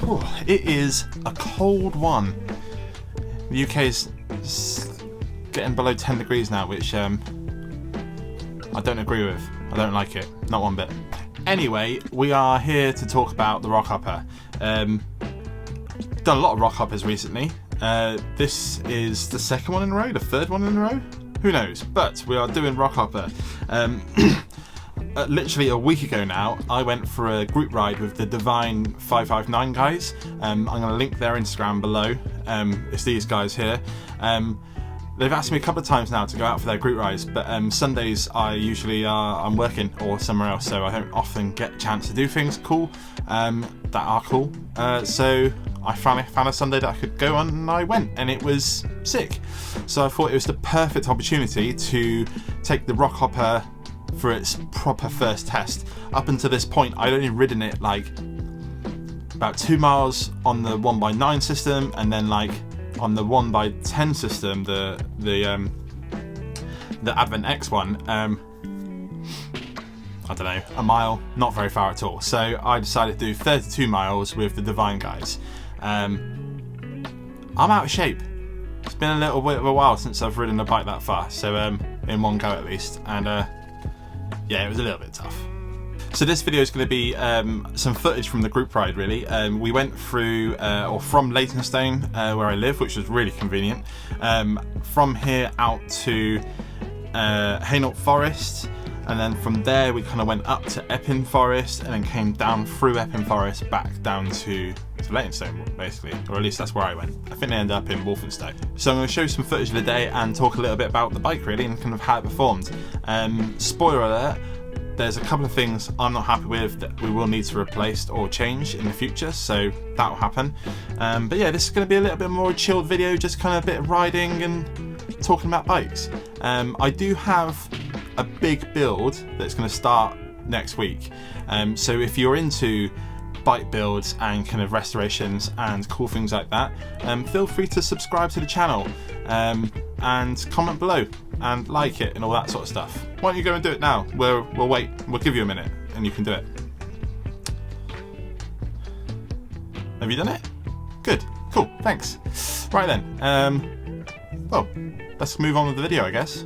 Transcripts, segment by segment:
Whew, it is a cold one. The UK's getting below 10 degrees now, which I don't agree with. I don't like it, not one bit. Anyway, we are here to talk about the RockHopper. Done a lot of RockHoppers recently. This is the second one in a row, the third one in a row? Who knows? But we are doing RockHopper. Literally a week ago now, I went for a group ride with the Divine 559 guys. I'm going to link their Instagram below. It's these guys here. They've asked me a couple of times now to go out for their group rides, but Sundays I usually I'm working or somewhere else, so I don't often get a chance to do things cool that are cool. So I finally found a Sunday that I could go on, and I went, and it was sick. So I thought it was the perfect opportunity to take the RockHopper for its proper first test. Up until this point, I'd only ridden it like about 2 miles on the 1x9 system, and then like on the 1x10 system, the Advent X one, I don't know, a mile, not very far at all. So I decided to do 32 miles with the Divine guys. I'm out of shape. It's been a little bit of a while since I've ridden a bike that far, so in one go at least, and yeah, it was a little bit tough. So this video is going to be some footage from the group ride, really. We went through, or from Leytonstone, where I live, which was really convenient. From here out to Hainault Forest, and then from there we kind of went up to Epping Forest, and then came down through Epping Forest back down to Leytonstone, basically, or at least that's where I went. I think they ended up in Walthamstow. So I'm going to show you some footage of the day and talk a little bit about the bike, really, and kind of how it performed. Spoiler alert, there's a couple of things I'm not happy with that we will need to replace or change in the future, so that will happen. But yeah, this is going to be a little bit more chilled video, just kind of a bit of riding and talking about bikes. I do have a big build that's going to start next week, so if you're into bike builds and kind of restorations and cool things like that, feel free to subscribe to the channel and comment below and like it and all that sort of stuff. Why don't you go and do it now? We'll wait, we'll give you a minute and you can do it. Have you done it? Good, cool, thanks. Right then, well, let's move on with the video, I guess.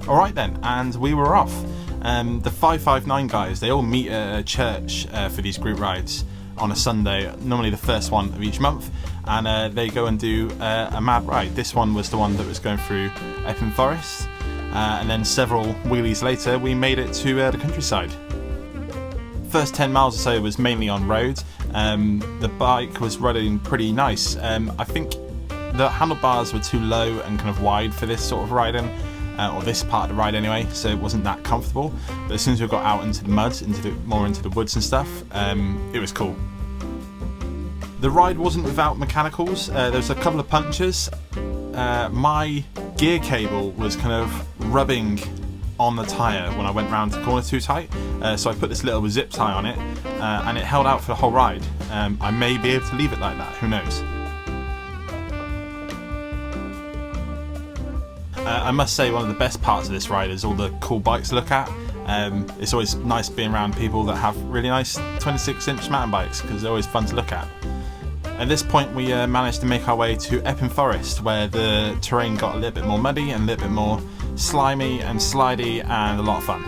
Alright then, and we were off. The 559 guys, they all meet at a church for these group rides on a Sunday, normally the first one of each month, and they go and do a mad ride. This one was the one that was going through Epping Forest, and then several wheelies later we made it to the countryside. First 10 miles or so was mainly on road. The bike was riding pretty nice. I think the handlebars were too low and kind of wide for this sort of riding. Or this part of the ride anyway, so it wasn't that comfortable. But as soon as we got out into the mud, more into the woods and stuff, it was cool. The ride wasn't without mechanicals. There was a couple of punctures. My gear cable was kind of rubbing on the tyre when I went round the corner too tight, so I put this little zip tie on it, and it held out for the whole ride. I may be able to leave it like that, who knows. I must say, one of the best parts of this ride is all the cool bikes to look at. It's always nice being around people that have really nice 26-inch mountain bikes, because they're always fun to look at. At this point we managed to make our way to Epping Forest, where the terrain got a little bit more muddy and a little bit more slimy and slidey and a lot of fun.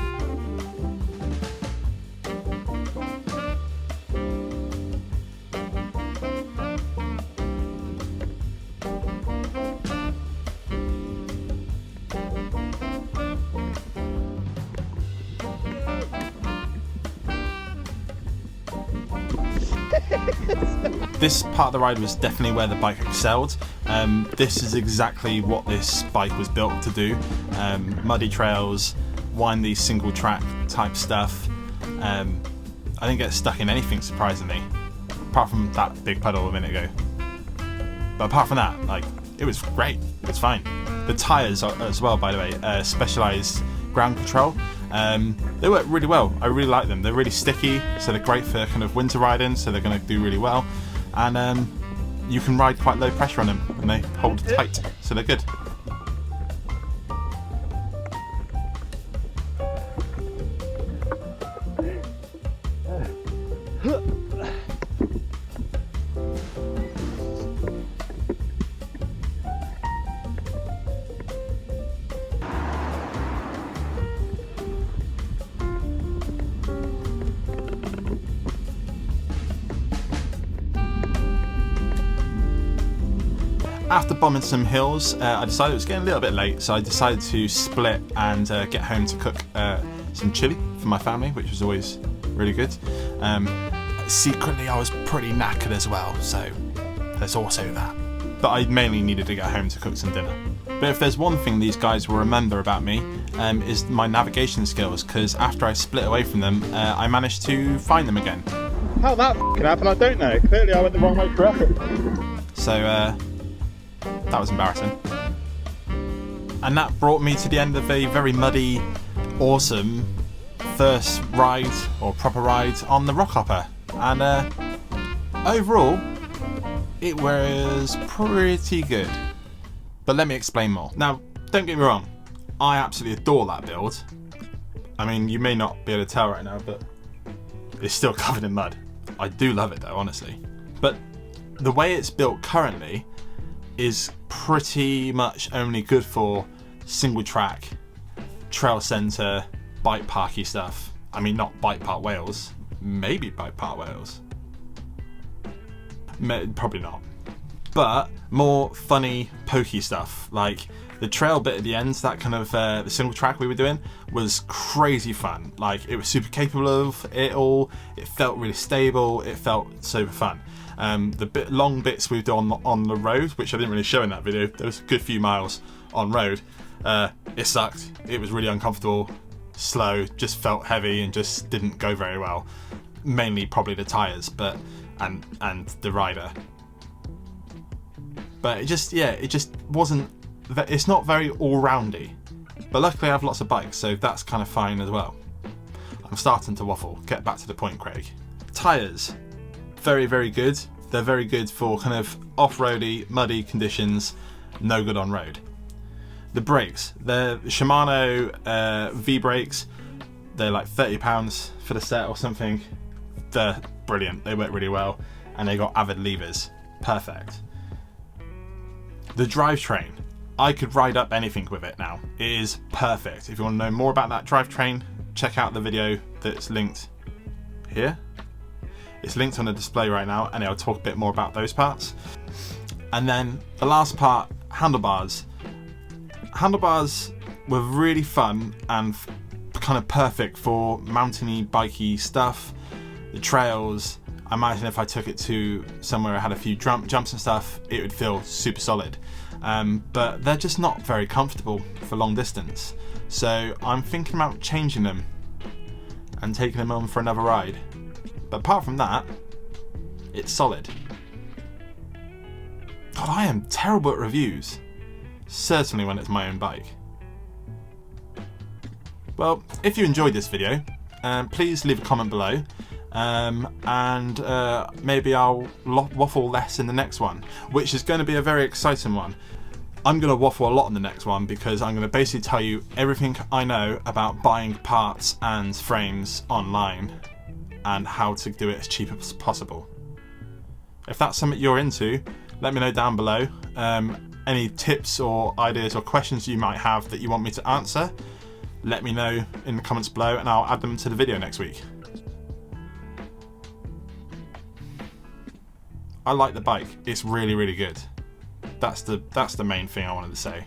This part of the ride was definitely where the bike excelled. This is exactly what this bike was built to do. Muddy trails, windy single track type stuff. I didn't get stuck in anything, surprisingly, apart from that big puddle a minute ago. But apart from that, like, it was great, it was fine. The tyres as well, by the way, Specialized ground control. They work really well. I really like them. They're really sticky, so they're great for kind of winter riding, so they're going to do really well. And you can ride quite low pressure on them, and they hold tight, so they're good. after bombing some hills, I decided it was getting a little bit late, so I decided to split and get home to cook some chili for my family, which was always really good. Secretly, I was pretty knackered as well, so there's also that. But I mainly needed to get home to cook some dinner. But if there's one thing these guys will remember about me, is my navigation skills, because after I split away from them, I managed to find them again. How that f***ing happened, I don't know. Clearly I went the wrong way forever. So, that was embarrassing. And that brought me to the end of a very muddy, awesome first ride, or proper ride, on the RockHopper. And overall, it was pretty good. But let me explain more. Now, don't get me wrong, I absolutely adore that build. I mean, you may not be able to tell right now, but it's still covered in mud. I do love it though, honestly. But the way it's built currently is pretty much only good for single track, trail centre, bike parky stuff. I mean, not bike park Wales. Maybe bike park Wales. Probably not. But more funny, pokey stuff. Like the trail bit at the end, that kind of the single track we were doing was crazy fun. Like it was super capable of it all. It felt really stable. It felt super fun. The long bits we did on the road, which I didn't really show in that video, there was a good few miles on road. It sucked. It was really uncomfortable, slow, just felt heavy and just didn't go very well. Mainly probably the tyres, but and the rider. But it just wasn't. It's not very all-roundy. But luckily I have lots of bikes, so that's kind of fine as well. I'm starting to waffle. Get back to the point, Craig. Tyres, very, very good. They're very good for kind of off-roady, muddy conditions, no good on road. The brakes, they're Shimano V-brakes. They're like £30 for the set or something. They're brilliant. They work really well. And they got Avid levers. Perfect. The drivetrain, I could ride up anything with it now. It is perfect. If you want to know more about that drivetrain, check out the video that's linked here. It's linked on the display right now, and I'll talk a bit more about those parts. And then the last part, handlebars. Handlebars were really fun and kind of perfect for mountainy, bikey stuff. The trails, I imagine if I took it to somewhere I had a few jumps and stuff, it would feel super solid. But they're just not very comfortable for long distance. So I'm thinking about changing them and taking them on for another ride. But apart from that, it's solid. God, I am terrible at reviews. Certainly when it's my own bike. Well, if you enjoyed this video, please leave a comment below. And maybe I'll waffle less in the next one, which is going to be a very exciting one. I'm going to waffle a lot in the next one because I'm going to basically tell you everything I know about buying parts and frames online and how to do it as cheap as possible. If that's something you're into, let me know down below. Any tips or ideas or questions you might have that you want me to answer, let me know in the comments below and I'll add them to the video next week. I like the bike. It's really, really good. That's the main thing I wanted to say.